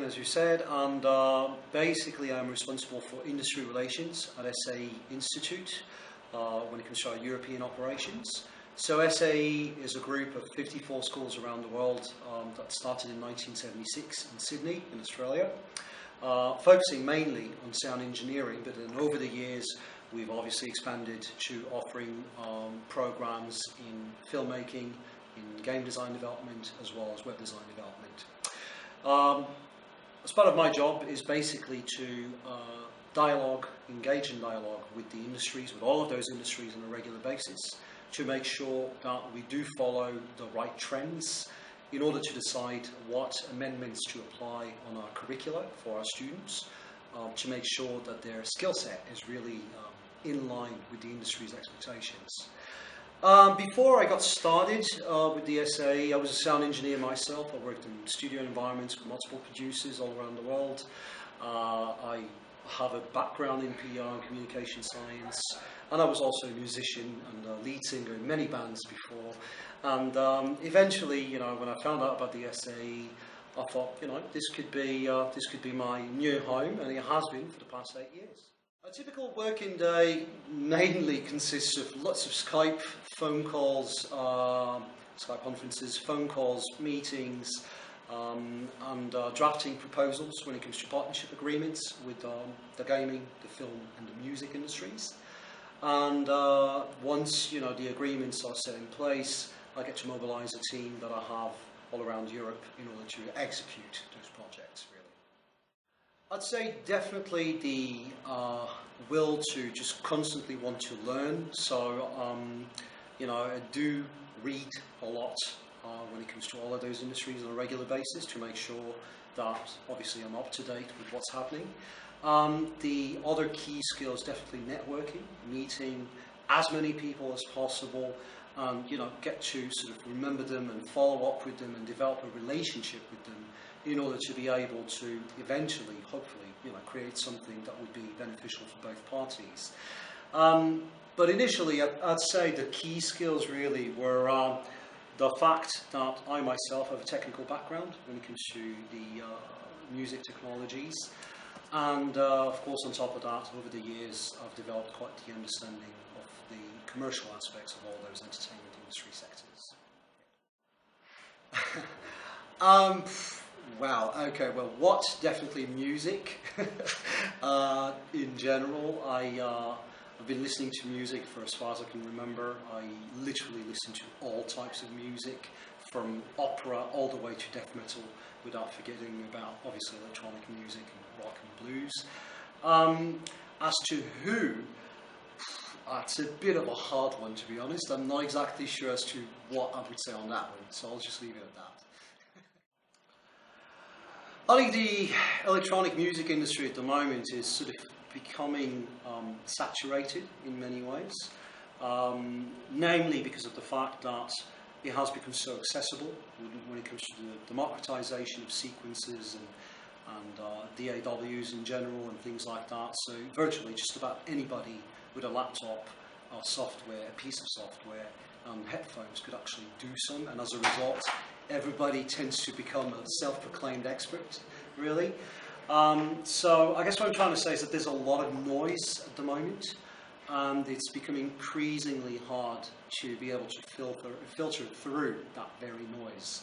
as you said, and basically I'm responsible for industry relations at SAE Institute when it comes to our European operations. So SAE is a group of 54 schools around the world that started in 1976 in Sydney, in Australia, focusing mainly on sound engineering, but then over the years we've obviously expanded to offering programs in filmmaking, in game design development, as well as web design development. As part of my job is basically to engage in dialogue with the industries, with all of those industries on a regular basis, to make sure that we do follow the right trends in order to decide what amendments to apply on our curricula for our students, to make sure that their skill set is really in line with the industry's expectations. Before I got started with the SAE, I was a sound engineer myself. I worked in studio environments with multiple producers all around the world. I have a background in PR and communication science, and I was also a musician and a lead singer in many bands before. And eventually, when I found out about the SAE, I thought, this could be my new home, and it has been for the past 8 years. A typical working day mainly consists of lots of Skype, phone calls, Skype conferences, phone calls, meetings, and drafting proposals when it comes to partnership agreements with the gaming, the film and the music industries. And once the agreements are set in place, I get to mobilise a team that I have all around Europe in order to execute those projects, really. I'd say definitely the will to just constantly want to learn. So, I do read a lot when it comes to all of those industries on a regular basis to make sure that obviously I'm up to date with what's happening. The other key skill is definitely networking, meeting as many people as possible, and get to sort of remember them and follow up with them and develop a relationship with them in order to be able to eventually, hopefully, create something that would be beneficial for both parties. But initially, I'd say the key skills really were the fact that I myself have a technical background when it comes to the music technologies. And of course, on top of that, over the years, I've developed quite the understanding of the commercial aspects of all those entertainment industry sectors. Wow, okay, well, what? Definitely music. In general, I've been listening to music for as far as I can remember. I literally listen to all types of music, from opera all the way to death metal, without forgetting about, obviously, electronic music and rock and blues. As to who, it's a bit of a hard one, to be honest. I'm not exactly sure as to what I would say on that one, so I'll just leave it at that. I think the electronic music industry at the moment is sort of becoming saturated in many ways, namely because of the fact that it has become so accessible when it comes to the democratization of sequences and DAWs in general and things like that. So virtually just about anybody with a laptop or software, a piece of software and headphones could actually do some, and as a result everybody tends to become a self-proclaimed expert, really. So I guess what I'm trying to say is that there's a lot of noise at the moment, and it's becoming increasingly hard to be able to filter through that very noise.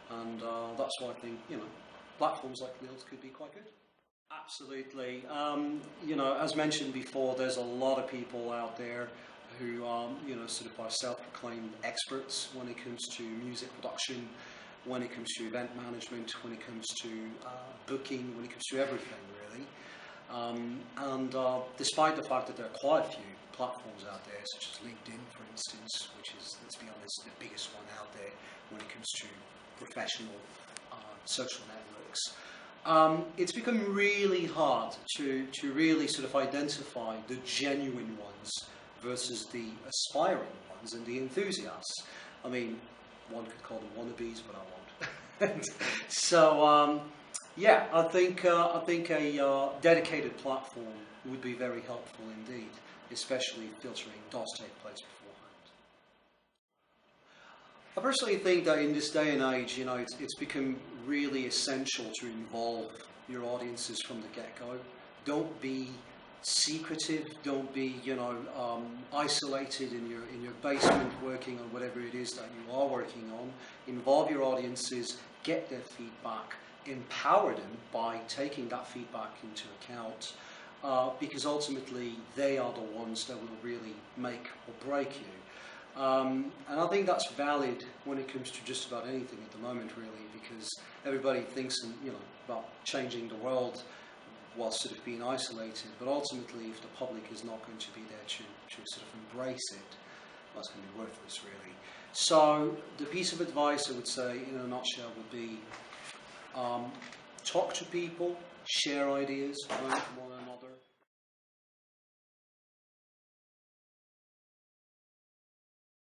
And that's why I think, platforms like LiiLT could be quite good. Absolutely. As mentioned before, there's a lot of people out there who sort of are self-proclaimed experts when it comes to music production, when it comes to event management, when it comes to booking, when it comes to everything, really. And despite the fact that there are quite a few platforms out there, such as LinkedIn, for instance, which is, let's be honest, the biggest one out there when it comes to professional social networks, it's become really hard to really sort of identify the genuine ones versus the aspiring ones and the enthusiasts. I mean, one could call them wannabes, but I won't. So, yeah, I think a dedicated platform would be very helpful indeed, especially if filtering does take place beforehand. I personally think that in this day and age, it's become really essential to involve your audiences from the get-go. Don't be secretive. Don't be, isolated in your basement working on whatever it is that you are working on. Involve your audiences, get their feedback, empower them by taking that feedback into account, because ultimately they are the ones that will really make or break you. And I think that's valid when it comes to just about anything at the moment, really, because everybody thinks about changing the world while sort of being isolated, but ultimately if the public is not going to be there to sort of embrace it, well, it's going to be worthless, really. So the piece of advice I would say in a nutshell would be talk to people, share ideas, learn from one another,